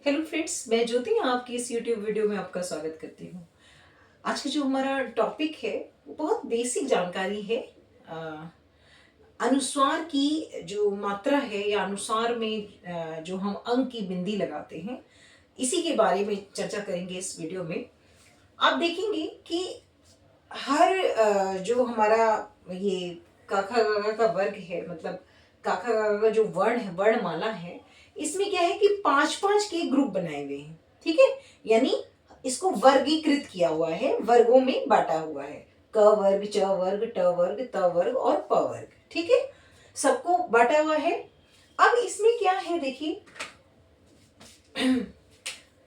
Hello friends, मैं ज्योति आपकी इस यूट्यूब वीडियो में आपका स्वागत करती हूँ। आज का जो हमारा टॉपिक है वो बहुत बेसिक जानकारी है। अ, अनुस्वार की जो मात्रा है या अनुसार में जो हम अंक की बिंदी लगाते हैं, इसी के बारे में चर्चा करेंगे इस वीडियो में। आप देखेंगे कि हर जो हमारा ये काखा गागा का वर्ग है, मतलब काखा गागा का जो वर्ण है, वर्णमाला है, इसमें क्या है कि पांच पांच के ग्रुप बनाए हुए हैं। ठीक है, यानी इसको वर्गीकृत किया हुआ है, वर्गों में बांटा हुआ है। क वर्ग, च वर्ग, ट वर्ग, त वर्ग और प वर्ग। ठीक है, सबको बांटा हुआ है। अब इसमें क्या है, देखिए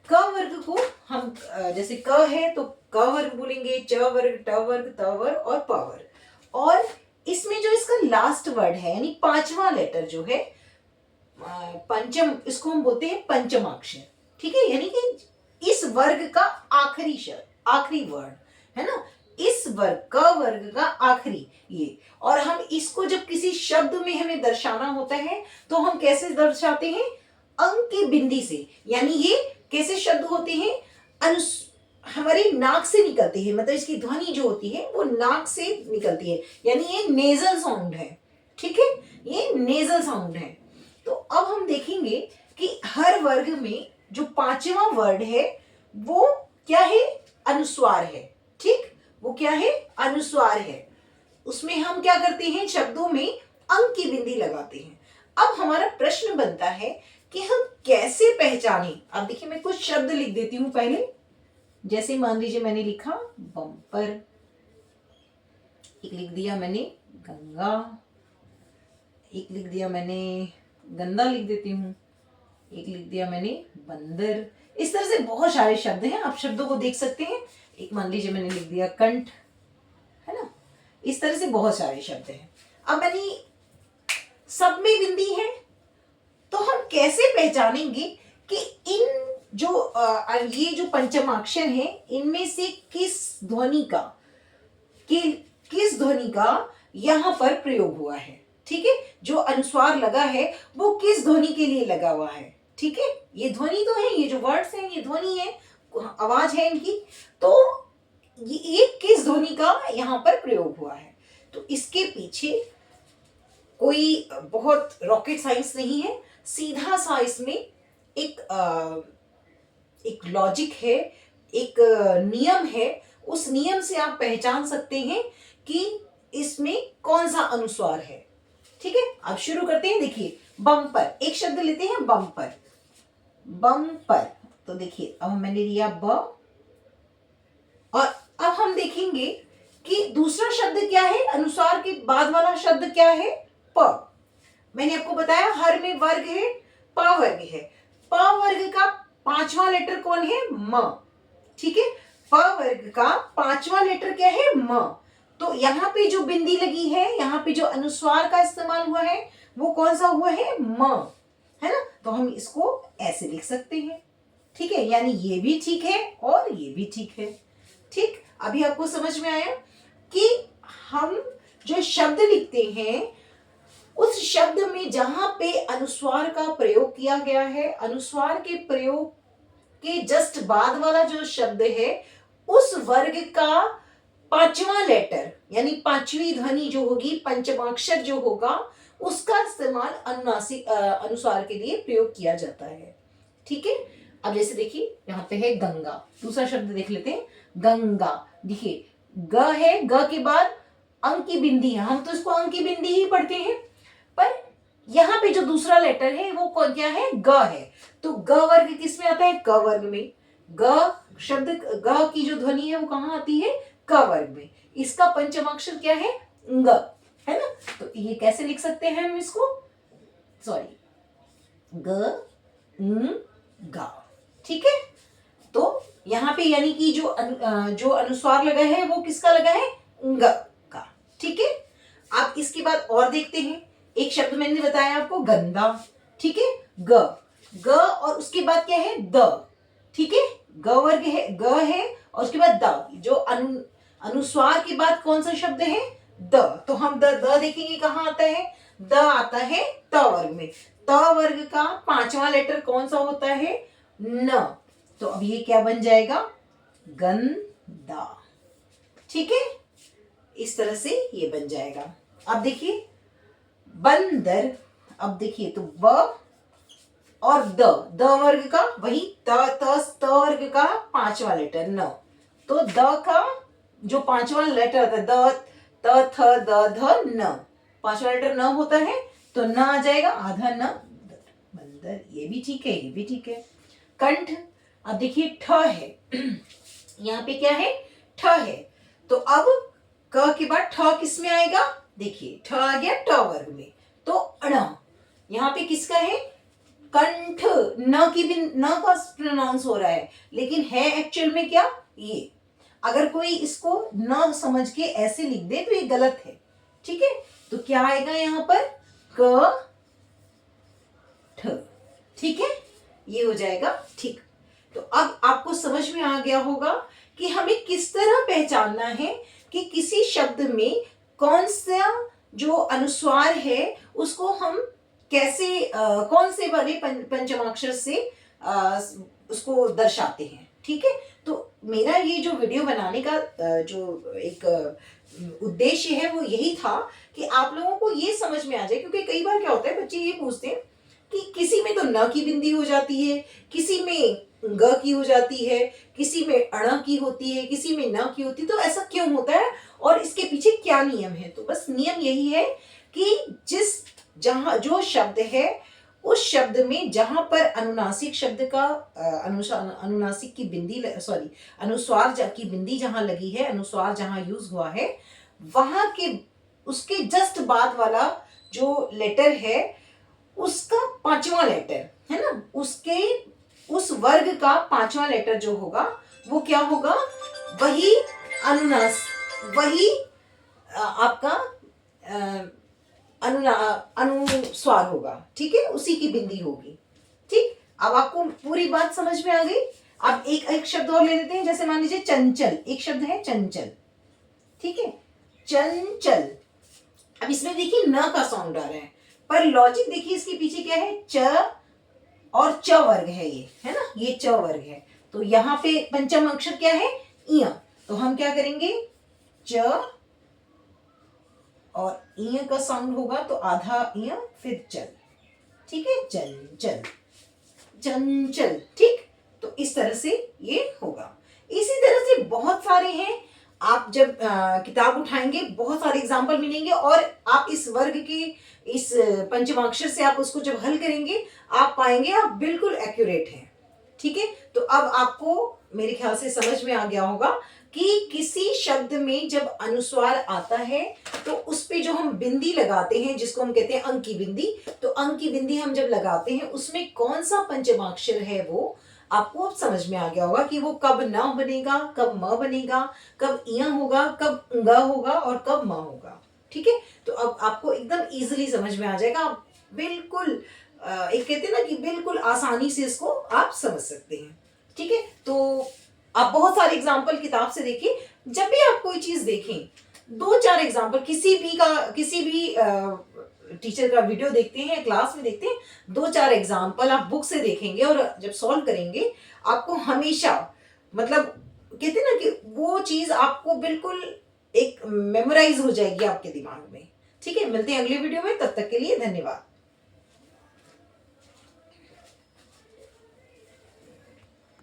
क वर्ग को हम जैसे क है तो क वर्ग बोलेंगे, च वर्ग, ट वर्ग, त वर्ग और प वर्ग। और इसमें जो इसका लास्ट वर्ड है यानी पांचवा लेटर जो है, पंचम, इसको हम बोलते हैं पंचमाक्षर। ठीक है, यानी कि इस वर्ग का आखिरी शब्द, आखिरी वर्ड है ना, इस वर्ग क वर्ग का आखिरी ये। और हम इसको जब किसी शब्द में हमें दर्शाना होता है तो हम कैसे दर्शाते हैं? अंक की बिंदी से। यानी ये कैसे शब्द होते हैं? हमारी नाक से निकलते हैं, मतलब इसकी ध्वनि जो होती है वो नाक से निकलती है, यानी ये नेजल साउंड है। ठीक है, ये नेजल साउंड है। तो अब हम देखेंगे कि हर वर्ग में जो पांचवा वर्ड है वो क्या है? अनुस्वार है। ठीक, वो क्या है? अनुस्वार है। उसमें हम क्या करते हैं? शब्दों में अंक की बिंदी लगाते हैं। अब हमारा प्रश्न बनता है कि हम कैसे पहचानें। अब देखिए, मैं कुछ शब्द लिख देती हूं पहले। जैसे मान लीजिए मैंने लिखा बम्पर, एक लिख दिया मैंने गंगा, एक लिख दिया मैंने गंदा, लिख देती हूँ, एक लिख दिया मैंने बंदर। इस तरह से बहुत सारे शब्द हैं, आप शब्दों को देख सकते हैं। एक मान लीजिए मैंने लिख दिया कंठ, है ना। इस तरह से बहुत सारे शब्द हैं। अब मैंने सब में बिंदी है, तो हम कैसे पहचानेंगे कि इन जो ये जो पंचमाक्षर हैं, इनमें से किस ध्वनि का यहां पर प्रयोग हुआ है? ठीक है, जो अनुस्वार लगा है वो किस ध्वनि के लिए लगा हुआ है? ठीक है, ये ध्वनि तो है, ये जो वर्ड्स हैं ये ध्वनि है, आवाज है इनकी। तो ये किस ध्वनि का यहां पर प्रयोग हुआ है? तो इसके पीछे कोई बहुत रॉकेट साइंस नहीं है, सीधा सा इसमें एक लॉजिक है, एक नियम है। उस नियम से आप पहचान सकते हैं कि इसमें कौन सा अनुस्वार है। ठीक है, अब शुरू करते हैं। देखिए बम्पर, एक शब्द लेते हैं बम्पर। बम्पर, तो देखिए अब मैंने लिया ब, और अब हम देखेंगे कि दूसरा शब्द क्या है, अनुस्वार के बाद वाला शब्द क्या है? प। मैंने आपको बताया हर में वर्ग है, प वर्ग है। प वर्ग का पांचवा लेटर कौन है? म। ठीक है, प वर्ग का पांचवा लेटर क्या है? म। तो यहाँ पे जो बिंदी लगी है, यहाँ पे जो अनुस्वार का इस्तेमाल हुआ है वो कौन सा हुआ है? म, है ना। तो हम इसको ऐसे लिख सकते हैं। ठीक है, यानी ये भी ठीक है और ये भी ठीक है। ठीक, अभी आपको समझ में आया कि हम जो शब्द लिखते हैं उस शब्द में जहां पे अनुस्वार का प्रयोग किया गया है, अनुस्वार के प्रयोग के जस्ट बाद वाला जो शब्द है उस वर्ग का पांचवा लेटर यानी पांचवी ध्वनि जो होगी, पंचमाक्षर जो होगा, उसका इस्तेमाल अनुनासिक अनुस्वार के लिए प्रयोग किया जाता है। ठीक है, अब जैसे देखिए यहाँ पे है गंगा, दूसरा शब्द देख लेते हैं गंगा। देखिए ग है, ग के बाद अंक की बिंदी है, हम तो इसको अंक की बिंदी ही पढ़ते हैं, पर यहाँ पे जो दूसरा लेटर है वो कौन, क्या है? ग है। तो ग वर्ग किस में आता है? क वर्ग में। ग शब्द, ग की जो ध्वनि है वो कहाँ आती है? क वर्ग में। इसका पंचमाक्षर क्या है? ग, है ना। तो ये कैसे लिख सकते हैं हम इसको? सॉरी, ग न गा। ठीक है, तो यहाँ पे यानी कि जो अनुस्वार लगा है वो किसका लगा है? ग का। ठीक है, आप इसके बाद और देखते हैं। एक शब्द मैंने बताया आपको गंदा। ठीक है, ग, ग और उसके बाद क्या है? द। ठीक है, ग वर्ग है, ग है और उसके बाद द। जो अनुस्वार के बाद कौन सा शब्द है? द। तो हम द देखेंगे कहाँ आता है? द आता है त वर्ग में। त वर्ग का पांचवा लेटर कौन सा होता है? न, तो अब ये क्या बन जाएगा, गंदा। ठीक है, इस तरह से ये बन जाएगा। अब देखिए बंदर, अब देखिए तो ब और द वर्ग का वही त वर्ग का पांचवा लेटर न, तो द का जो पांचवा लेटर होता है द, त, थ, द, ध, न, पांचवा लेटर न होता है तो न आ जाएगा, आधा न, बंदर। ये भी ठीक है, ये भी ठीक है। कंठ, अब देखिए ठ है यहाँ पे क्या है, ठ है, तो अब क के बाद ठ किस में आएगा, देखिए ठ आ गया ट वर्ग में, तो अण यहाँ पे किसका है, कंठ, न की भी न का प्रोनाउंस हो रहा है, लेकिन है एक्चुअल में क्या, ये। अगर कोई इसको न समझ के ऐसे लिख दे तो ये गलत है। ठीक है, तो क्या आएगा यहाँ पर, क ठ। ठीक है, ये हो जाएगा ठीक। तो अब आपको समझ में आ गया होगा कि हमें किस तरह पहचानना है कि किसी शब्द में कौन सा जो अनुस्वार है उसको हम कैसे कौन से वाले पंचमाक्षर से उसको दर्शाते हैं। ठीक है, तो मेरा ये जो वीडियो बनाने का जो एक उद्देश्य है वो यही था कि आप लोगों को ये समझ में आ जाए, क्योंकि कई बार क्या होता है बच्चे ये पूछते हैं कि किसी में तो न की बिंदी हो जाती है, किसी में ग की हो जाती है, किसी में अण की होती है, किसी में न की होती है, तो ऐसा क्यों होता है और इसके पीछे क्या नियम है। तो बस नियम यही है कि जहां जो शब्द है उस शब्द में जहां पर अनुनासिक शब्द का अनुनासिक की बिंदी सॉरी अनुस्वार की बिंदी जहां लगी है, अनुस्वार जहां यूज हुआ है, वहां के उसके जस्ट बाद वाला जो लेटर है उसका पांचवा लेटर है ना, उसके उस वर्ग का पांचवा लेटर जो होगा वो क्या होगा, वही वही आपका अनुस्वार होगा। ठीक है, उसी की बिंदी होगी। ठीक, अब आपको पूरी बात समझ में आ गई। अब एक एक शब्द और ले लेते हैं, जैसे मान लीजिए चंचल, एक शब्द है चंचल। ठीक है, चंचल, अब इसमें देखिए न का साउंड आ रहा है, पर लॉजिक देखिए इसके पीछे क्या है, च और च वर्ग है, ये है ना, ये च वर्ग है, तो यहाँ पे पंचम अक्षर क्या है, इय, तो हम क्या करेंगे, च और इय का साउंड होगा तो आधा इय फिर चल। ठीक है, चंचल, चंचल। ठीक, तो इस तरह से ये होगा। इसी तरह से बहुत सारे हैं, आप जब किताब उठाएंगे बहुत सारे एग्जाम्पल मिलेंगे और आप इस वर्ग के इस पंचमाक्षर से आप उसको जब हल करेंगे आप पाएंगे आप बिल्कुल एक्यूरेट हैं। ठीक है, तो अब आपको मेरे ख्याल से समझ में आ गया होगा कि किसी शब्द में जब अनुस्वार आता है तो उस पे जो हम बिंदी लगाते हैं जिसको हम कहते हैं अंक की बिंदी, तो अंक की बिंदी हम जब लगाते हैं उसमें कौन सा पंचमाक्षर है वो आपको अब समझ में आ गया होगा कि वो कब न बनेगा, कब म बनेगा, कब इया होगा, कब ग होगा और कब म होगा। ठीक है, तो अब आपको एकदम इजीली समझ में आ जाएगा, आप बिल्कुल एक कहते हैं ना कि बिल्कुल आसानी से इसको आप समझ सकते हैं। ठीक है, तो आप बहुत सारे एग्जाम्पल किताब से देखिए, जब भी आप कोई चीज देखें 2-4 एग्जाम्पल किसी भी टीचर का वीडियो देखते हैं, क्लास में देखते हैं, 2-4 एग्जाम्पल आप बुक से देखेंगे और जब सॉल्व करेंगे आपको हमेशा मतलब कहते हैं ना कि वो चीज आपको बिल्कुल एक मेमोराइज हो जाएगी आपके दिमाग में। ठीक है, मिलते हैं अगले वीडियो में, तब तक के लिए धन्यवाद।